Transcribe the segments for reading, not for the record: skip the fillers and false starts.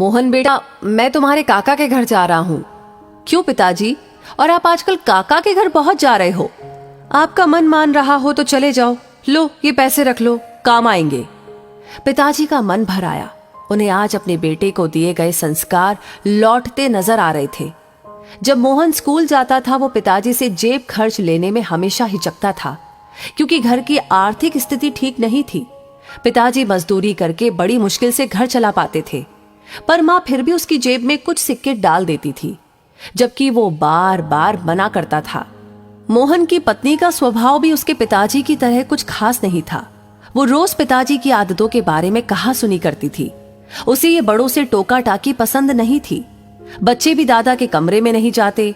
मोहन बेटा, मैं तुम्हारे काका के घर जा रहा हूँ। क्यों पिताजी? और आप आजकल काका के घर पहुंच जा रहे हो? आपका मन मान रहा हो तो चले जाओ। लो, ये पैसे रख लो, काम आएंगे। पिताजी का मन भर आया। उन्हें आज अपने बेटे को दिए गए संस्कार लौटते नजर आ रहे थे। जब मोहन स्कूल जाता था वो पिताजी से जेब खर्च लेने में हमेशा हिचकता था, क्योंकि घर की आर्थिक स्थिति ठीक नहीं थी। पिताजी मजदूरी करके बड़ी मुश्किल से घर चला पाते थे, पर माँ फिर भी उसकी जेब में कुछ सिक्के डाल देती थी, जबकि वो बार बार मना करता था। मोहन की पत्नी का स्वभाव भी उसके पिताजी की तरह कुछ खास नहीं था। वो रोज पिताजी की आदतों के बारे में कहा सुनी करती थी। उसे ये बड़ों से टोका टाकी पसंद नहीं थी। बच्चे भी दादा के कमरे में नहीं जाते।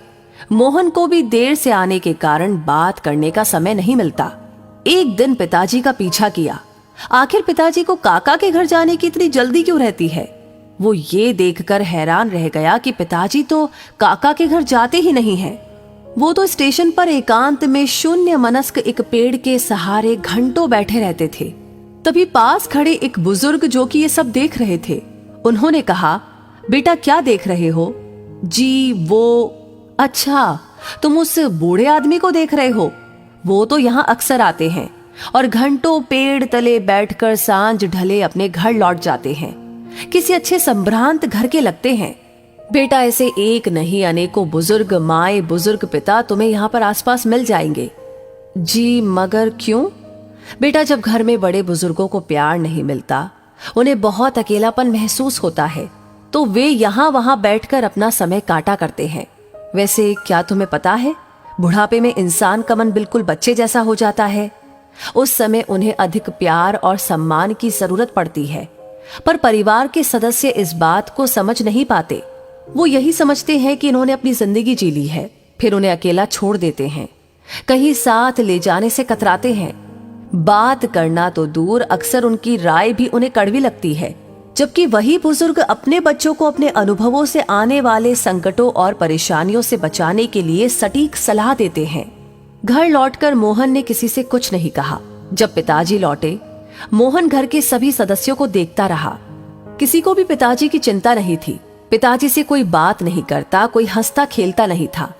मोहन को भी देर से आने के कारण बात करने का समय नहीं मिलता। एक दिन पिताजी का पीछा किया। आखिर पिताजी को काका के घर जाने की इतनी जल्दी क्यों रहती है? वो ये देखकर हैरान रह गया कि पिताजी तो काका के घर जाते ही नहीं हैं। वो तो स्टेशन पर एकांत में शून्य मनस्क एक पेड़ के सहारे घंटों बैठे रहते थे। तभी पास खड़े एक बुजुर्ग जो कि ये सब देख रहे थे, उन्होंने कहा, बेटा क्या देख रहे हो? जी वो, अच्छा तुम उस बूढ़े आदमी को देख रहे हो? वो तो यहाँ अक्सर आते हैं और घंटों पेड़ तले बैठकर सांझ ढले अपने घर लौट जाते हैं। किसी अच्छे संभ्रांत घर के लगते हैं। बेटा ऐसे एक नहीं अनेकों बुजुर्ग माए बुजुर्ग पिता तुम्हें यहाँ पर आसपास मिल जाएंगे। जी मगर क्यों? बेटा जब घर में बड़े बुजुर्गों को प्यार नहीं मिलता, उन्हें बहुत अकेलापन महसूस होता है, तो वे यहाँ वहां बैठकर अपना समय काटा करते हैं। वैसे क्या तुम्हें पता है, बुढ़ापे में इंसान का मन बिल्कुल बच्चे जैसा हो जाता है। उस समय उन्हें अधिक प्यार और सम्मान की जरूरत पड़ती है, पर परिवार के सदस्य इस बात को समझ नहीं पाते। वो यही समझते हैं कि इन्होंने अपनी जिंदगी जी ली है, फिर उन्हें अकेला छोड़ देते हैं। कहीं साथ ले जाने से कतराते हैं। बात करना तो दूर, अक्सर उनकी राय भी उन्हें कड़वी लगती है, जबकि वही बुजुर्ग अपने बच्चों को अपने अनुभवों से आने वाले संकटों और परेशानियों से बचाने के लिए सटीक सलाह देते हैं। घर लौटकर मोहन ने किसी से कुछ नहीं कहा। जब पिताजी लौटे, मोहन घर के सभी सदस्यों को देखता रहा। किसी को भी पिताजी की चिंता नहीं थी। पिताजी से कोई बात नहीं करता, कोई हंसता खेलता नहीं था,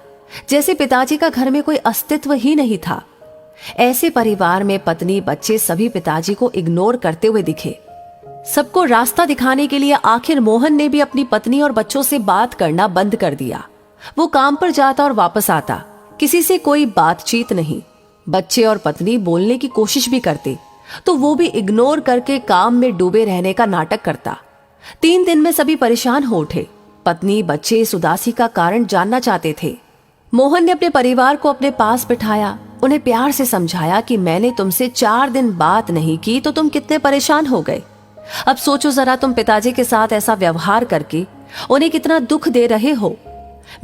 जैसे पिताजी का घर में कोई अस्तित्व ही नहीं था। ऐसे परिवार में पत्नी बच्चे सभी पिताजी को इग्नोर करते हुए दिखे। सबको रास्ता दिखाने के लिए आखिर मोहन ने भी अपनी पत्नी और बच्चों से बात करना बंद कर दिया। वो काम पर जाता और वापस आता, किसी से कोई बातचीत नहीं। बच्चे और पत्नी बोलने की कोशिश भी करते तो वो भी इग्नोर करके काम में डूबे रहने का नाटक करता। 3 दिन में सभी परेशान हो उठे। पत्नी बच्चे इस उदासी का कारण जानना चाहते थे। मोहन ने अपने परिवार को अपने पास बिठाया, उन्हें प्यार से समझाया कि मैंने तुमसे 4 दिन बात नहीं की तो तुम कितने परेशान हो गए। अब सोचो जरा, तुम पिताजी के साथ ऐसा व्यवहार करके उन्हें कितना दुख दे रहे हो।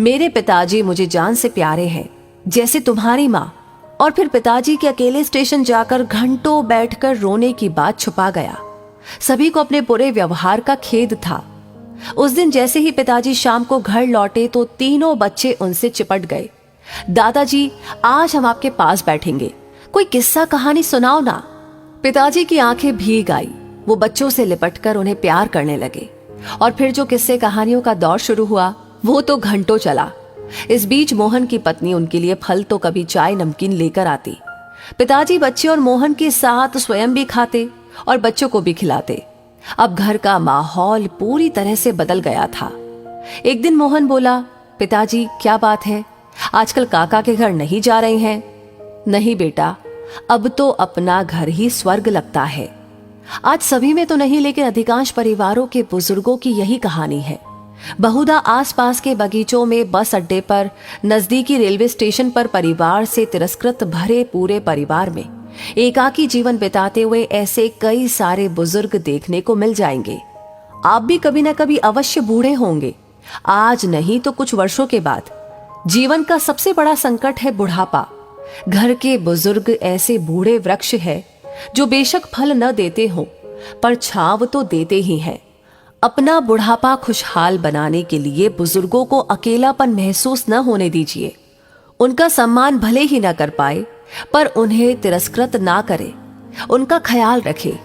मेरे पिताजी मुझे जान से प्यारे हैं, जैसे तुम्हारी माँ। और फिर पिताजी के अकेले स्टेशन जाकर घंटों बैठकर रोने की बात छुपा गया। सभी को अपने बुरे व्यवहार का खेद था। उस दिन जैसे ही पिताजी शाम को घर लौटे तो तीनों बच्चे उनसे चिपट गए। दादाजी, आज हम आपके पास बैठेंगे, कोई किस्सा कहानी सुनाओ ना। पिताजी की आंखें भीग आई। वो बच्चों से लिपटकर उन्हें प्यार करने लगे। और फिर जो किस्से कहानियों का दौर शुरू हुआ वो तो घंटों चला। इस बीच मोहन की पत्नी उनके लिए फल तो कभी चाय नमकीन लेकर आती। पिताजी बच्चे और मोहन के साथ स्वयं भी खाते और बच्चों को भी खिलाते। अब घर का माहौल पूरी तरह से बदल गया था। एक दिन मोहन बोला, पिताजी क्या बात है, आजकल काका के घर नहीं जा रहे हैं? नहीं बेटा, अब तो अपना घर ही स्वर्ग लगता है। आज सभी में तो नहीं, लेकिन अधिकांश परिवारों के बुजुर्गों की यही कहानी है। बहुधा आसपास के बगीचों में, बस अड्डे पर, नजदीकी रेलवे स्टेशन पर परिवार से तिरस्कृत भरे पूरे परिवार में एकाकी जीवन बिताते हुए ऐसे कई सारे बुजुर्ग देखने को मिल जाएंगे। आप भी कभी न कभी अवश्य बूढ़े होंगे, आज नहीं तो कुछ वर्षों के बाद। जीवन का सबसे बड़ा संकट है बुढ़ापा। घर के बुजुर्ग ऐसे बूढ़े वृक्ष है जो बेशक फल न देते हो, पर छांव तो देते ही हैं। अपना बुढ़ापा खुशहाल बनाने के लिए बुजुर्गों को अकेलापन महसूस न होने दीजिए। उनका सम्मान भले ही न कर पाए, पर उन्हें तिरस्कृत ना करें। उनका ख्याल रखें।